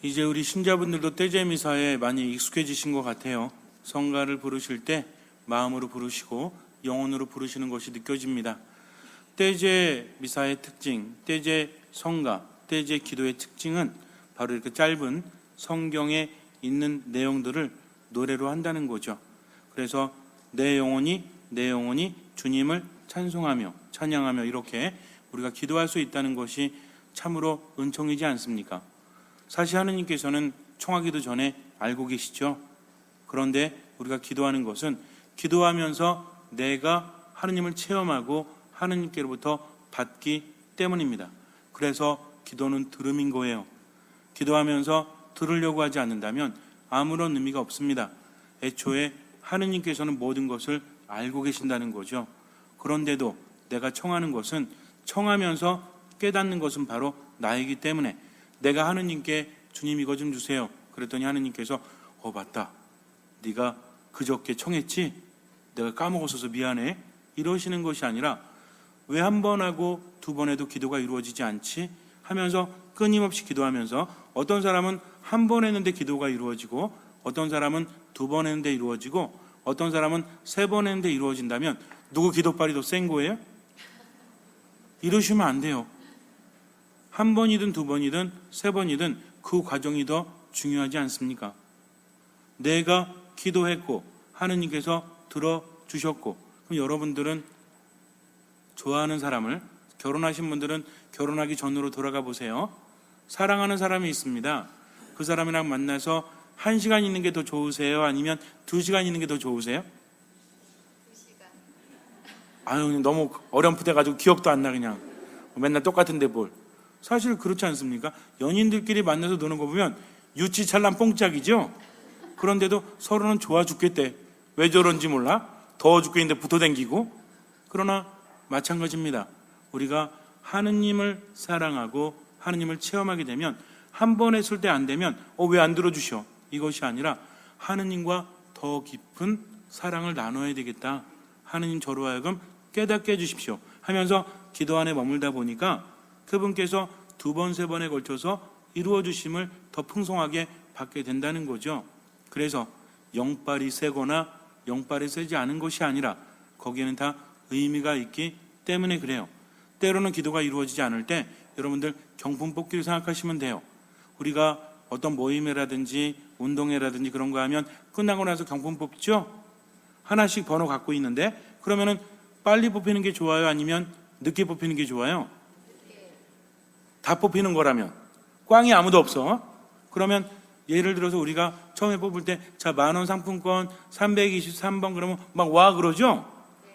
이제 우리 신자분들도 떼제 미사에 많이 익숙해지신 것 같아요. 성가를 부르실 때 마음으로 부르시고 영혼으로 부르시는 것이 느껴집니다. 떼제 미사의 특징, 떼제 성가, 떼제 기도의 특징은 바로 이렇게 짧은 성경에 있는 내용들을 노래로 한다는 거죠. 그래서 내 영혼이 주님을 찬송하며 찬양하며 이렇게 우리가 기도할 수 있다는 것이 참으로 은총이지 않습니까? 사실 하느님께서는 청하기도 전에 알고 계시죠. 그런데 우리가 기도하는 것은 기도하면서 내가 하느님을 체험하고 하느님께로부터 받기 때문입니다. 그래서 기도는 들음인 거예요. 기도하면서 들으려고 하지 않는다면 아무런 의미가 없습니다. 애초에 하느님께서는 모든 것을 알고 계신다는 거죠. 그런데도 내가 청하는 것은 청하면서 깨닫는 것은 바로 나이기 때문에 내가 하느님께 주님 이거 좀 주세요. 그랬더니 하느님께서 맞다. 네가 그저께 청했지? 내가 까먹었어서 미안해. 이러시는 것이 아니라 왜 한 번 하고 두 번 해도 기도가 이루어지지 않지? 하면서 끊임없이 기도하면서 어떤 사람은 한 번 했는데 기도가 이루어지고 어떤 사람은 두 번 했는데 이루어지고 어떤 사람은 세 번 했는데 이루어진다면 누구 기도빨이 더 센 거예요? 이러시면 안 돼요. 한 번이든 두 번이든 세 번이든 그 과정이 더 중요하지 않습니까? 내가 기도했고 하느님께서 들어주셨고 그럼 여러분들은 좋아하는 사람을 결혼하신 분들은 결혼하기 전으로 돌아가 보세요. 사랑하는 사람이 있습니다. 그 사람이랑 만나서 1시간 있는 게 더 좋으세요? 아니면 2시간 있는 게 더 좋으세요? 2시간. 아유 너무 어렴풋해가지고 기억도 안 나 그냥 맨날 똑같은데 뭘. 사실 그렇지 않습니까? 연인들끼리 만나서 노는 거 보면 유치찬란 뽕짝이죠. 그런데도 서로는 좋아 죽겠대. 왜 저런지 몰라? 더워 죽겠는데 붙어댕기고. 그러나 마찬가지입니다. 우리가 하느님을 사랑하고 하느님을 체험하게 되면 한 번 했을 때 안 되면 왜 안 들어주셔? 이것이 아니라 하느님과 더 깊은 사랑을 나눠야 되겠다. 하느님 저로 하여금 깨닫게 해주십시오 하면서 기도 안에 머물다 보니까 그분께서 두 번, 세 번에 걸쳐서 이루어 주심을 더 풍성하게 받게 된다는 거죠. 그래서 영빨이 세거나 영빨이 세지 않은 것이 아니라 거기에는 다 의미가 있기 때문에 그래요. 때로는 기도가 이루어지지 않을 때 여러분들 경품 뽑기를 생각하시면 돼요. 우리가 어떤 모임이라든지 운동회라든지 그런 거 하면 끝나고 나서 경품 뽑죠. 하나씩 번호 갖고 있는데 그러면은 빨리 뽑히는 게 좋아요? 아니면 늦게 뽑히는 게 좋아요? 다 뽑히는 거라면 꽝이 아무도 없어. 그러면 예를 들어서 우리가 처음에 뽑을 때 자 10,000원 상품권 323번 그러면 막 와 그러죠.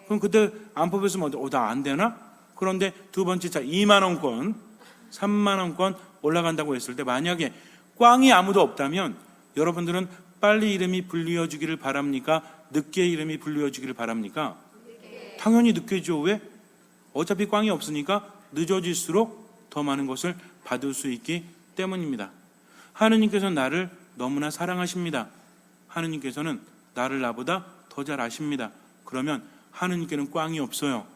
그럼 그때 안 뽑혔으면 나 안 되나? 그런데 두 번째 자 20,000원권 30,000원권 올라간다고 했을 때 만약에 꽝이 아무도 없다면 여러분들은 빨리 이름이 불리어지기를 바랍니까? 늦게 이름이 불리어지기를 바랍니까? 당연히 늦게죠. 왜? 어차피 꽝이 없으니까 늦어질수록 더 많은 것을 받을 수 있기 때문입니다. 하느님께서는 나를 너무나 사랑하십니다. 하느님께서는 나를 나보다 더 잘 아십니다. 그러면 하느님께는 꽝이 없어요.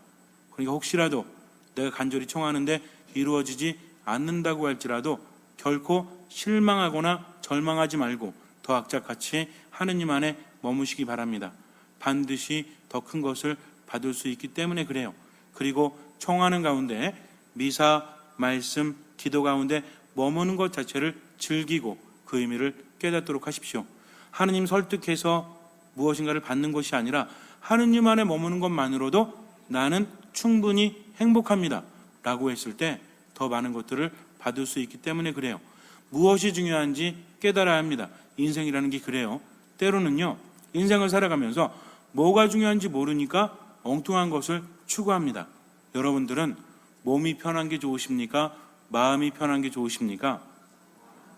그러니까 혹시라도 내가 간절히 청하는데 이루어지지 않는다고 할지라도 결코 실망하거나 절망하지 말고 더 악착같이 하느님 안에 머무시기 바랍니다. 반드시 더 큰 것을 받을 수 있기 때문에 그래요. 그리고 청하는 가운데 미사, 말씀, 기도 가운데 머무는 것 자체를 즐기고 그 의미를 깨닫도록 하십시오. 하느님 설득해서 무엇인가를 받는 것이 아니라 하느님 안에 머무는 것만으로도 나는 충분히 행복합니다 라고 했을 때 더 많은 것들을 받을 수 있기 때문에 그래요. 무엇이 중요한지 깨달아야 합니다. 인생이라는 게 그래요. 때로는요 인생을 살아가면서 뭐가 중요한지 모르니까 엉뚱한 것을 추구합니다. 여러분들은 몸이 편한 게 좋으십니까? 마음이 편한 게 좋으십니까?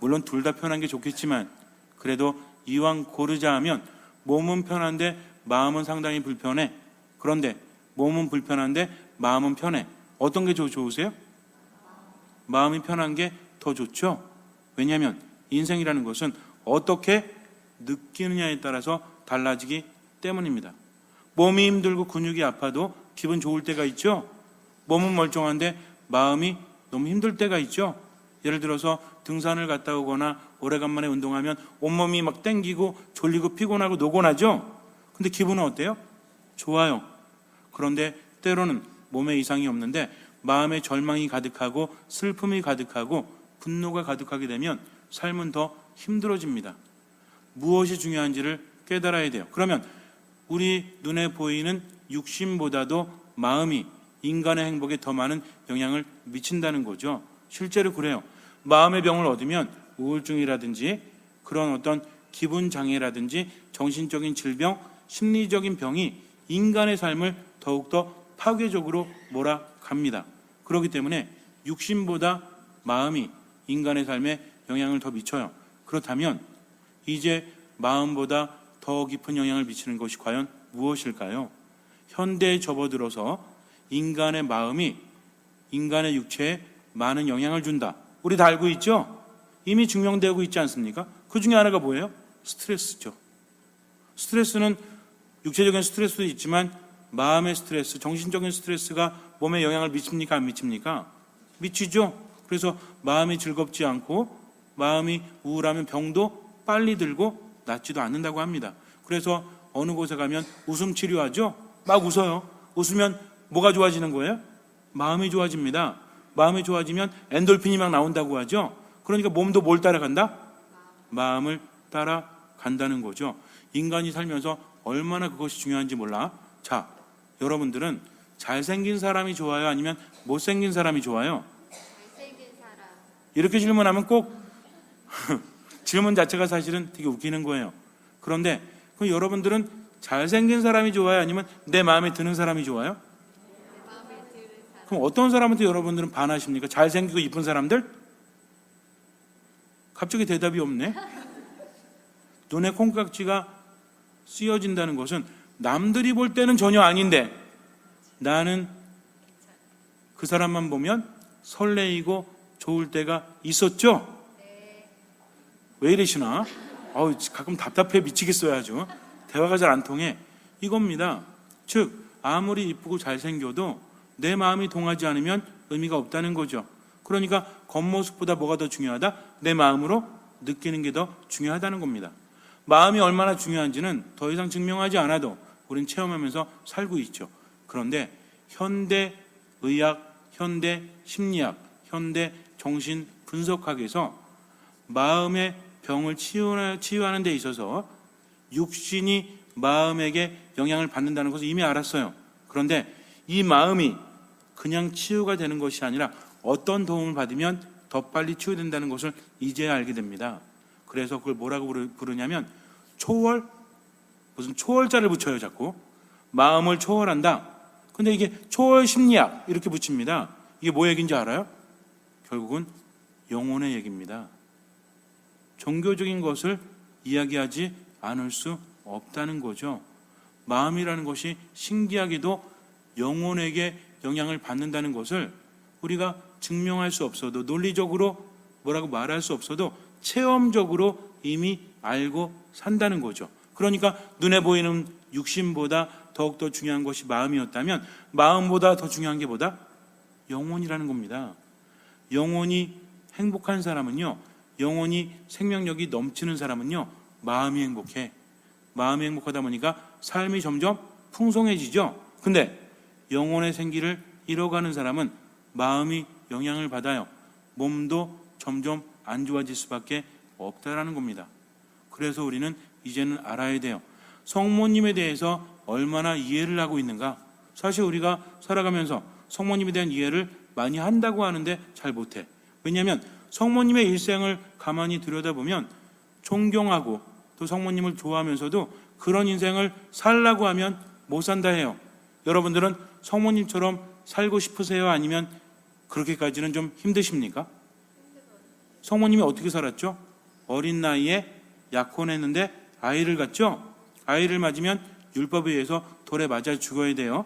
물론 둘 다 편한 게 좋겠지만 그래도 이왕 고르자 하면 몸은 편한데 마음은 상당히 불편해. 그런데 몸은 불편한데 마음은 편해. 어떤 게 좋으세요? 마음이 편한 게 더 좋죠. 왜냐하면 인생이라는 것은 어떻게 느끼느냐에 따라서 달라지기 때문입니다. 몸이 힘들고 근육이 아파도 기분 좋을 때가 있죠. 몸은 멀쩡한데 마음이 너무 힘들 때가 있죠. 예를 들어서 등산을 갔다 오거나 오래간만에 운동하면 온몸이 막 땡기고 졸리고 피곤하고 노곤하죠. 근데 기분은 어때요? 좋아요. 그런데 때로는 몸에 이상이 없는데 마음에 절망이 가득하고 슬픔이 가득하고 분노가 가득하게 되면 삶은 더 힘들어집니다. 무엇이 중요한지를 깨달아야 돼요. 그러면 우리 눈에 보이는 육신보다도 마음이 인간의 행복에 더 많은 영향을 미친다는 거죠. 실제로 그래요. 마음의 병을 얻으면 우울증이라든지 그런 어떤 기분 장애라든지 정신적인 질병, 심리적인 병이 인간의 삶을 더욱더 파괴적으로 몰아갑니다. 그렇기 때문에 육신보다 마음이 인간의 삶에 영향을 더 미쳐요. 그렇다면 이제 마음보다 더 깊은 영향을 미치는 것이 과연 무엇일까요? 현대에 접어들어서 인간의 마음이 인간의 육체에 많은 영향을 준다. 우리 다 알고 있죠? 이미 증명되고 있지 않습니까? 그 중에 하나가 뭐예요? 스트레스죠. 스트레스는 육체적인 스트레스도 있지만 마음의 스트레스, 정신적인 스트레스가 몸에 영향을 미칩니까? 안 미칩니까? 미치죠. 그래서 마음이 즐겁지 않고 마음이 우울하면 병도 빨리 들고 낫지도 않는다고 합니다. 그래서 어느 곳에 가면 웃음 치료하죠. 막 웃어요. 웃으면 뭐가 좋아지는 거예요? 마음이 좋아집니다. 마음이 좋아지면 엔돌핀이 막 나온다고 하죠. 그러니까 몸도 뭘 따라간다? 마음을 따라간다는 거죠. 인간이 살면서 얼마나 그것이 중요한지 몰라. 자, 여러분들은 잘생긴 사람이 좋아요? 아니면 못생긴 사람이 좋아요? 잘생긴 사람. 이렇게 질문하면 꼭 질문 자체가 사실은 되게 웃기는 거예요. 그런데 그럼 여러분들은 잘생긴 사람이 좋아요? 아니면 내 마음에 드는 사람이 좋아요? 내 마음에 드는 사람. 그럼 어떤 사람한테 여러분들은 반하십니까? 잘생기고 이쁜 사람들? 갑자기 대답이 없네. 눈에 콩깍지가 씌어진다는 것은 남들이 볼 때는 전혀 아닌데 나는 그 사람만 보면 설레이고 좋을 때가 있었죠? 왜 이러시나? 가끔 답답해 미치겠어요. 아주 대화가 잘 안 통해. 이겁니다. 즉 아무리 이쁘고 잘생겨도 내 마음이 동하지 않으면 의미가 없다는 거죠. 그러니까 겉모습보다 뭐가 더 중요하다? 내 마음으로 느끼는 게 더 중요하다는 겁니다. 마음이 얼마나 중요한지는 더 이상 증명하지 않아도 우린 체험하면서 살고 있죠. 그런데 현대 의학, 현대 심리학, 현대 정신 분석학에서 마음의 병을 치유하는 데 있어서 육신이 마음에게 영향을 받는다는 것을 이미 알았어요. 그런데 이 마음이 그냥 치유가 되는 것이 아니라 어떤 도움을 받으면 더 빨리 치유된다는 것을 이제야 알게 됩니다. 그래서 그걸 뭐라고 부르냐면 초월, 무슨 초월자를 붙여요. 자꾸 마음을 초월한다. 근데 이게 초월 심리학 이렇게 붙입니다. 이게 뭐 얘기인지 알아요? 결국은 영혼의 얘기입니다. 종교적인 것을 이야기하지 않을 수 없다는 거죠. 마음이라는 것이 신기하게도 영혼에게 영향을 받는다는 것을 우리가 증명할 수 없어도 논리적으로 뭐라고 말할 수 없어도 체험적으로 이미 알고 산다는 거죠. 그러니까 눈에 보이는 육신보다 더욱더 중요한 것이 마음이었다면 마음보다 더 중요한 게 뭐다? 영혼이라는 겁니다. 영혼이 행복한 사람은요, 영혼이 생명력이 넘치는 사람은요, 마음이 행복해. 마음이 행복하다 보니까 삶이 점점 풍성해지죠. 근데 영혼의 생기를 잃어가는 사람은 마음이 영향을 받아요. 몸도 점점 안 좋아질 수밖에 없다라는 겁니다. 그래서 우리는 이제는 알아야 돼요. 성모님에 대해서 얼마나 이해를 하고 있는가? 사실 우리가 살아가면서 성모님에 대한 이해를 많이 한다고 하는데 잘 못해. 왜냐하면 성모님의 일생을 가만히 들여다보면 존경하고 또 성모님을 좋아하면서도 그런 인생을 살라고 하면 못 산다 해요. 여러분들은 성모님처럼 살고 싶으세요? 아니면 그렇게까지는 좀 힘드십니까? 성모님이 어떻게 살았죠? 어린 나이에 약혼했는데 아이를 갖죠? 아이를 맞으면 율법에 의해서 돌에 맞아 죽어야 돼요.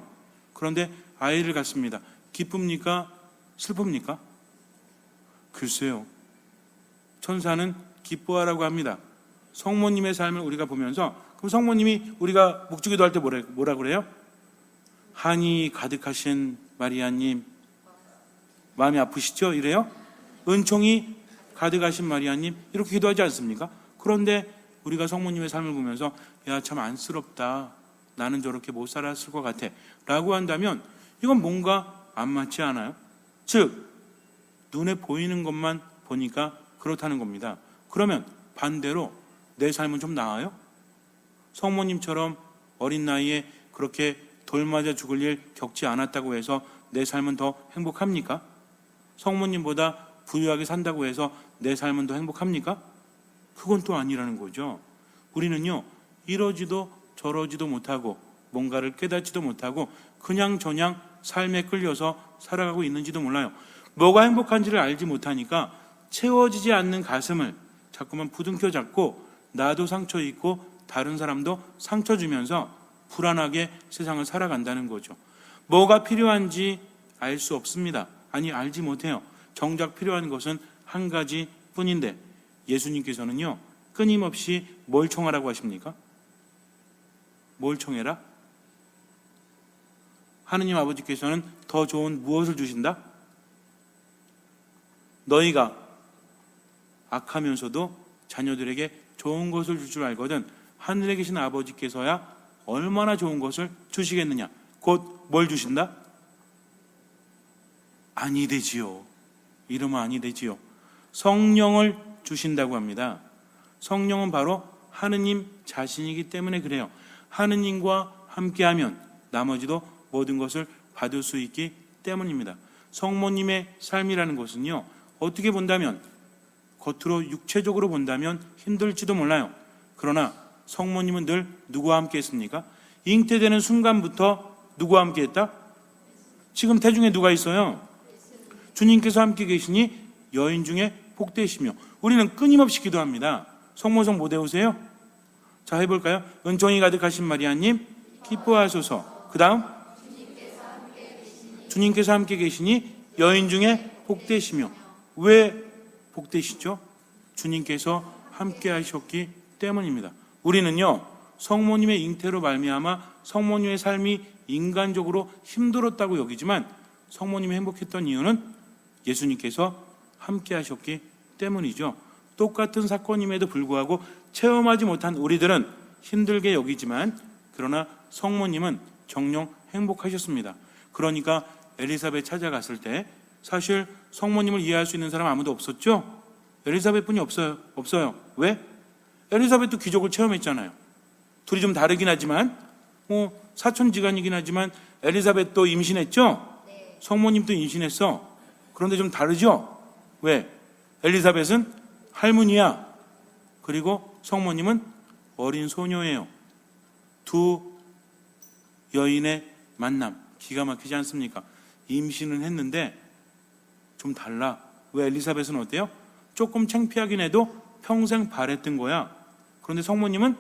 그런데 아이를 갖습니다. 기쁩니까? 슬픕니까? 글쎄요. 천사는 기뻐하라고 합니다. 성모님의 삶을 우리가 보면서, 그럼 성모님이 우리가 묵주기도 할 때 뭐라 그래요? 한이 가득하신 마리아님 마음이 아프시죠? 이래요? 은총이 가득하신 마리아님 이렇게 기도하지 않습니까? 그런데 우리가 성모님의 삶을 보면서 야, 참 안쓰럽다. 나는 저렇게 못 살았을 것 같아. 라고 한다면 이건 뭔가 안 맞지 않아요? 즉 눈에 보이는 것만 보니까 그렇다는 겁니다. 그러면 반대로 내 삶은 좀 나아요? 성모님처럼 어린 나이에 그렇게 돌 맞아 죽을 일 겪지 않았다고 해서 내 삶은 더 행복합니까? 성모님보다 부유하게 산다고 해서 내 삶은 더 행복합니까? 그건 또 아니라는 거죠. 우리는요, 이러지도 저러지도 못하고 뭔가를 깨닫지도 못하고 그냥 저냥 삶에 끌려서 살아가고 있는지도 몰라요. 뭐가 행복한지를 알지 못하니까 채워지지 않는 가슴을 자꾸만 부둥켜 잡고 나도 상처 입고 다른 사람도 상처 주면서 불안하게 세상을 살아간다는 거죠. 뭐가 필요한지 알 수 없습니다. 아니, 알지 못해요. 정작 필요한 것은 한 가지 뿐인데 예수님께서는요, 끊임없이 뭘 청하라고 하십니까? 뭘 청해라? 하느님 아버지께서는 더 좋은 무엇을 주신다? 너희가 악하면서도 자녀들에게 좋은 것을 줄 줄 알거든 하늘에 계신 아버지께서야 얼마나 좋은 것을 주시겠느냐. 곧 뭘 주신다? 아니 되지요. 이러면 아니 되지요. 성령을 주신다고 합니다. 성령은 바로 하느님 자신이기 때문에 그래요. 하느님과 함께하면 나머지도 모든 것을 받을 수 있기 때문입니다. 성모님의 삶이라는 것은요, 어떻게 본다면 겉으로 육체적으로 본다면 힘들지도 몰라요. 그러나 성모님은 늘 누구와 함께 했습니까? 잉태되는 순간부터 누구와 함께 했다? 지금 태중에 누가 있어요? 주님께서 함께 계시니 여인 중에 복되시며. 우리는 끊임없이 기도합니다. 성모성 못 외우세요? 자, 해볼까요? 은총이 가득하신 마리아님 기뻐하소서. 그 다음 주님께서 함께 계시니 여인 중에 복되시며. 왜 복되시죠? 주님께서 함께 하셨기 때문입니다. 우리는요, 성모님의 잉태로 말미암아 성모님의 삶이 인간적으로 힘들었다고 여기지만 성모님이 행복했던 이유는 예수님께서 함께 하셨기 때문이죠. 똑같은 사건임에도 불구하고 체험하지 못한 우리들은 힘들게 여기지만 그러나 성모님은 정녕 행복하셨습니다. 그러니까 엘리사벳 찾아갔을 때 사실 성모님을 이해할 수 있는 사람 아무도 없었죠? 엘리사벳뿐이 없어요. 왜? 엘리사벳도 기적을 체험했잖아요. 둘이 좀 다르긴 하지만 사촌지간이긴 하지만 엘리사벳도 임신했죠? 성모님도 임신했어. 그런데 좀 다르죠? 왜? 엘리사벳은 할머니야. 그리고 성모님은 어린 소녀예요. 두 여인의 만남 기가 막히지 않습니까? 임신은 했는데 좀 달라. 왜? 엘리사벳은 어때요? 조금 창피하긴 해도 평생 바랬던 거야. 그런데 성모님은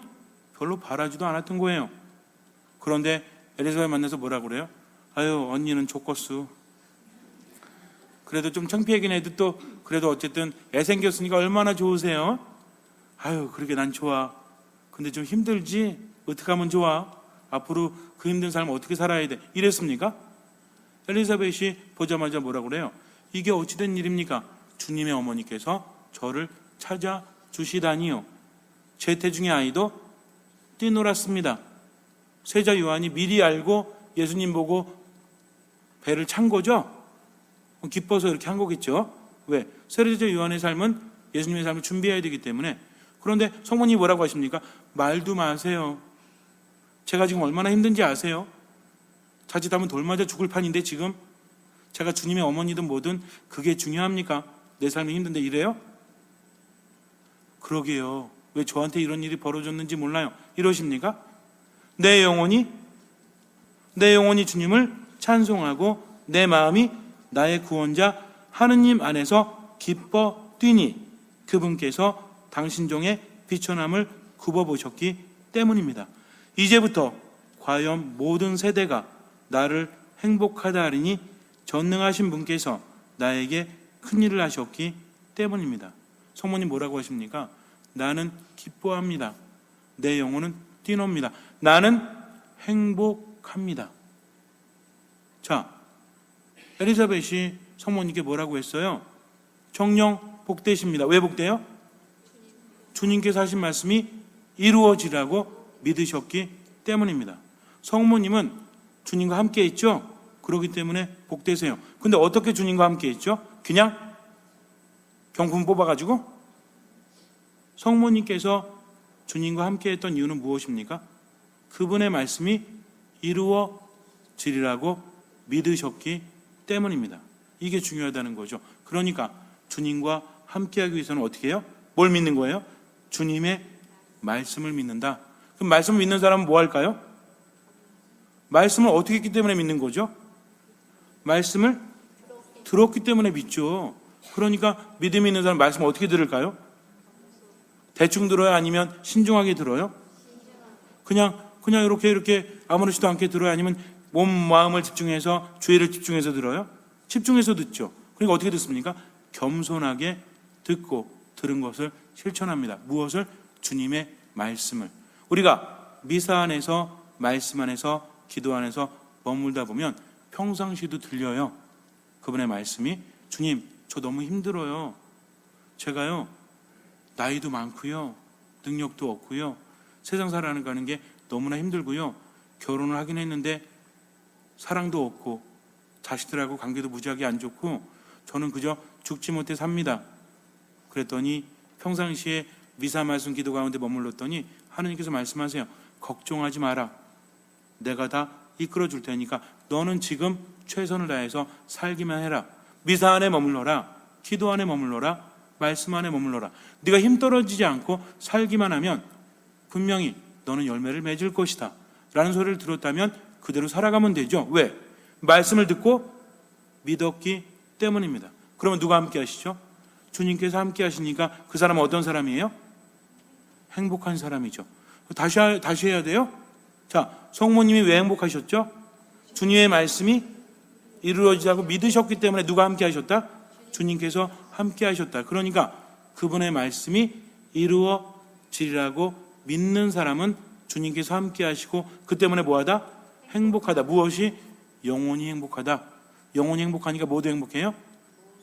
별로 바라지도 않았던 거예요. 그런데 엘리사벳 만나서 뭐라 그래요? 아유, 언니는 좋겄수. 그래도 좀 창피하긴 해도 또 그래도 어쨌든 애 생겼으니까 얼마나 좋으세요? 아유, 그러게 난 좋아. 근데 좀 힘들지? 어떻게 하면 좋아? 앞으로 그 힘든 삶을 어떻게 살아야 돼? 이랬습니까? 엘리사벳이 보자마자 뭐라 그래요? 이게 어찌된 일입니까? 주님의 어머니께서 저를 찾아주시다니요. 제 태중의 아이도 뛰놀았습니다. 세자 요한이 미리 알고 예수님 보고 배를 찬 거죠? 기뻐서 이렇게 한 거겠죠? 왜? 세례자 요한의 삶은 예수님의 삶을 준비해야 되기 때문에. 그런데 성모님이 뭐라고 하십니까? 말도 마세요. 제가 지금 얼마나 힘든지 아세요? 자칫하면 돌 맞아 죽을 판인데 지금 제가 주님의 어머니든 뭐든 그게 중요합니까? 내 삶이 힘든데 이래요? 그러게요. 왜 저한테 이런 일이 벌어졌는지 몰라요. 이러십니까? 내 영혼이 주님을 찬송하고 내 마음이 나의 구원자 하느님 안에서 기뻐 뛰니 그분께서 당신 종의 비천함을 굽어보셨기 때문입니다. 이제부터 과연 모든 세대가 나를 행복하다 하리니 전능하신 분께서 나에게 큰일을 하셨기 때문입니다. 성모님 뭐라고 하십니까? 나는 기뻐합니다. 내 영혼은 뛰놉니다. 나는 행복합니다. 자, 엘리사벳이 성모님께 뭐라고 했어요? 정령 복되십니다. 왜 복돼요? 주님께서 하신 말씀이 이루어지라고 믿으셨기 때문입니다. 성모님은 주님과 함께 있죠? 그렇기 때문에 복되세요. 근데 어떻게 주님과 함께 있죠? 그냥 경품 뽑아가지고? 성모님께서 주님과 함께 했던 이유는 무엇입니까? 그분의 말씀이 이루어지리라고 믿으셨기 때문입니다. 이게 중요하다는 거죠. 그러니까 주님과 함께하기 위해서는 어떻게 해요? 뭘 믿는 거예요? 주님의 말씀을 믿는다. 그럼 말씀을 믿는 사람은 뭐 할까요? 말씀을 어떻게 했기 때문에 믿는 거죠? 말씀을 들었기 때문에 믿죠. 그러니까 믿음이 있는 사람은 말씀을 어떻게 들을까요? 대충 들어요? 아니면 신중하게 들어요? 그냥 이렇게 아무렇지도 않게 들어요? 아니면 몸, 마음을 집중해서, 주의를 집중해서 들어요? 집중해서 듣죠. 그러니까 어떻게 듣습니까? 겸손하게 듣고 들은 것을 실천합니다. 무엇을? 주님의 말씀을. 우리가 미사 안에서, 말씀 안에서, 기도 안에서 머물다 보면 평상시도 들려요. 그분의 말씀이 주님, 저 너무 힘들어요. 제가요, 나이도 많고요, 능력도 없고요, 세상 살아가는 게 너무나 힘들고요, 결혼을 하긴 했는데 사랑도 없고 자식들하고 관계도 무지하게 안 좋고 저는 그저 죽지 못해 삽니다. 그랬더니 평상시에 미사 말씀 기도 가운데 머물렀더니 하느님께서 말씀하세요. 걱정하지 마라. 내가 다 이끌어 줄 테니까 너는 지금 최선을 다해서 살기만 해라. 미사 안에 머물러라. 기도 안에 머물러라. 말씀 안에 머물러라. 네가 힘 떨어지지 않고 살기만 하면 분명히 너는 열매를 맺을 것이다 라는 소리를 들었다면 그대로 살아가면 되죠. 왜? 말씀을 듣고 믿었기 때문입니다. 그러면 누가 함께 하시죠? 주님께서 함께 하시니까 그 사람은 어떤 사람이에요? 행복한 사람이죠. 다시 해야 돼요. 자, 성모님이 왜 행복하셨죠? 주님의 말씀이 이루어지자고 믿으셨기 때문에 누가 함께 하셨다? 주님께서 함께 하셨다. 그러니까 그분의 말씀이 이루어지리라고 믿는 사람은 주님께서 함께 하시고 그 때문에 뭐하다? 행복하다. 무엇이? 영원히 행복하다. 영원히 행복하니까 뭐도 행복해요?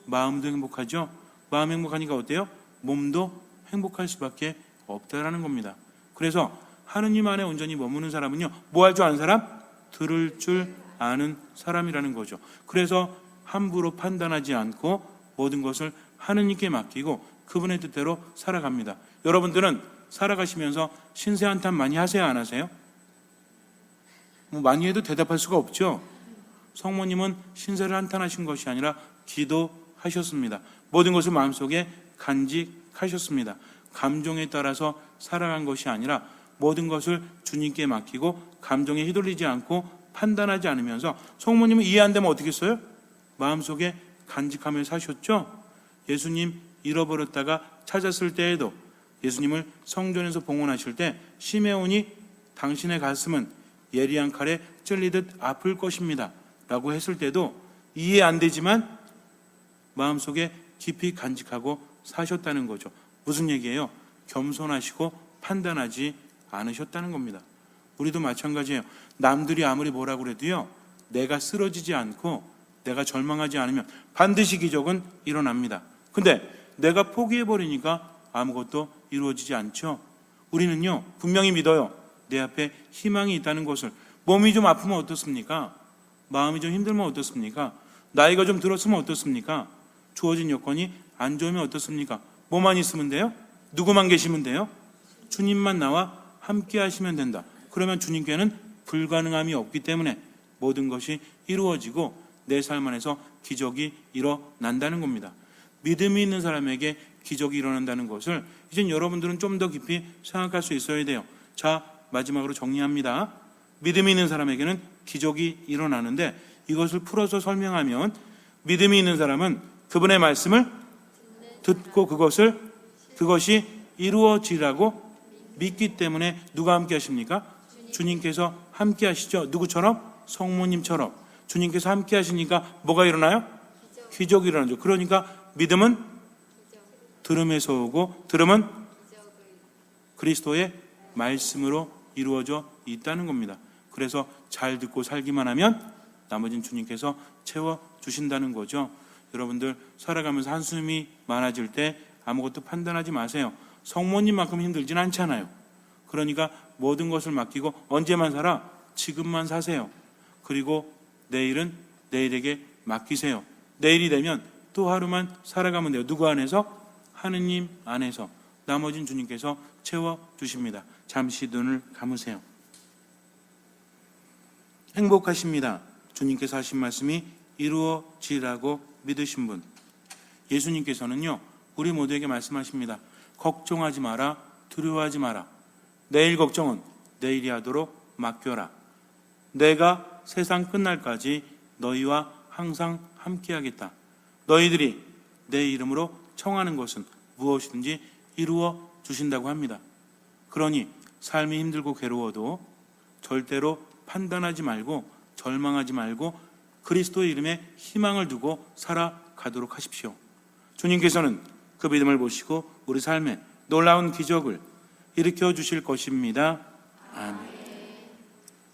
마음도 행복하죠. 마음 행복하니까 어때요? 몸도 행복할 수밖에 없다라는 겁니다. 그래서 하느님 안에 온전히 머무는 사람은요, 뭐 할 줄 아는 사람? 들을 줄 아는 사람이라는 거죠. 그래서 함부로 판단하지 않고 모든 것을 하느님께 맡기고 그분의 뜻대로 살아갑니다. 여러분들은 살아가시면서 신세 한탄 많이 하세요, 안 하세요? 뭐 많이 해도 대답할 수가 없죠. 성모님은 신세를 한탄하신 것이 아니라 기도하셨습니다. 모든 것을 마음속에 간직하셨습니다. 감정에 따라서 살아간 것이 아니라 모든 것을 주님께 맡기고 감정에 휘둘리지 않고 판단하지 않으면서, 성모님은 이해 안 되면 어떻게 했어요? 마음속에 간직하며 사셨죠. 예수님 잃어버렸다가 찾았을 때에도 예수님을 성전에서 봉헌하실 때 시메온이 당신의 가슴은 예리한 칼에 찔리듯 아플 것입니다 라고 했을 때도 이해 안 되지만 마음속에 깊이 간직하고 사셨다는 거죠. 무슨 얘기예요? 겸손하시고 판단하지 않으셨다는 겁니다. 우리도 마찬가지예요. 남들이 아무리 뭐라고 그래도요, 내가 쓰러지지 않고 내가 절망하지 않으면 반드시 기적은 일어납니다. 근데 내가 포기해버리니까 아무것도 이루어지지 않죠. 우리는요, 분명히 믿어요. 내 앞에 희망이 있다는 것을. 몸이 좀 아프면 어떻습니까? 마음이 좀 힘들면 어떻습니까? 나이가 좀 들었으면 어떻습니까? 주어진 여건이 안 좋으면 어떻습니까? 뭐만 있으면 돼요? 누구만 계시면 돼요? 주님만 나와 함께 하시면 된다. 그러면 주님께는 불가능함이 없기 때문에 모든 것이 이루어지고 내 삶 안에서 기적이 일어난다는 겁니다. 믿음이 있는 사람에게 기적이 일어난다는 것을 이젠 여러분들은 좀 더 깊이 생각할 수 있어야 돼요. 자, 마지막으로 정리합니다. 믿음이 있는 사람에게는 기적이 일어나는데 이것을 풀어서 설명하면, 믿음이 있는 사람은 그분의 말씀을 듣고 그것이 이루어지라고 믿기 때문에 누가 함께 하십니까? 주님께서 함께 하시죠. 누구처럼? 성모님처럼. 주님께서 함께 하시니까 뭐가 일어나요? 기적이 일어나죠. 그러니까 믿음은 들음에서 오고 들음은 그리스도의 말씀으로 이루어져 있다는 겁니다. 그래서 잘 듣고 살기만 하면 나머지는 주님께서 채워주신다는 거죠. 여러분들 살아가면서 한숨이 많아질 때 아무것도 판단하지 마세요. 성모님만큼 힘들진 않잖아요. 그러니까 모든 것을 맡기고 언제만 살아? 지금만 사세요. 그리고 내일은 내일에게 맡기세요. 내일이 되면 또 하루만 살아가면 돼요. 누구 안에서? 하느님 안에서. 나머진 주님께서 채워주십니다. 잠시 눈을 감으세요. 행복하십니다. 주님께서 하신 말씀이 이루어지라고 믿으신 분. 예수님께서는요, 우리 모두에게 말씀하십니다. 걱정하지 마라, 두려워하지 마라. 내일 걱정은 내일이 하도록 맡겨라. 내가 세상 끝날까지 너희와 항상 함께하겠다. 너희들이 내 이름으로 청하는 것은 무엇이든지 이루어 주신다고 합니다. 그러니 삶이 힘들고 괴로워도 절대로 판단하지 말고 절망하지 말고 그리스도의 이름에 희망을 두고 살아가도록 하십시오. 주님께서는 그 믿음을 보시고 우리 삶에 놀라운 기적을 일으켜 주실 것입니다. 아멘.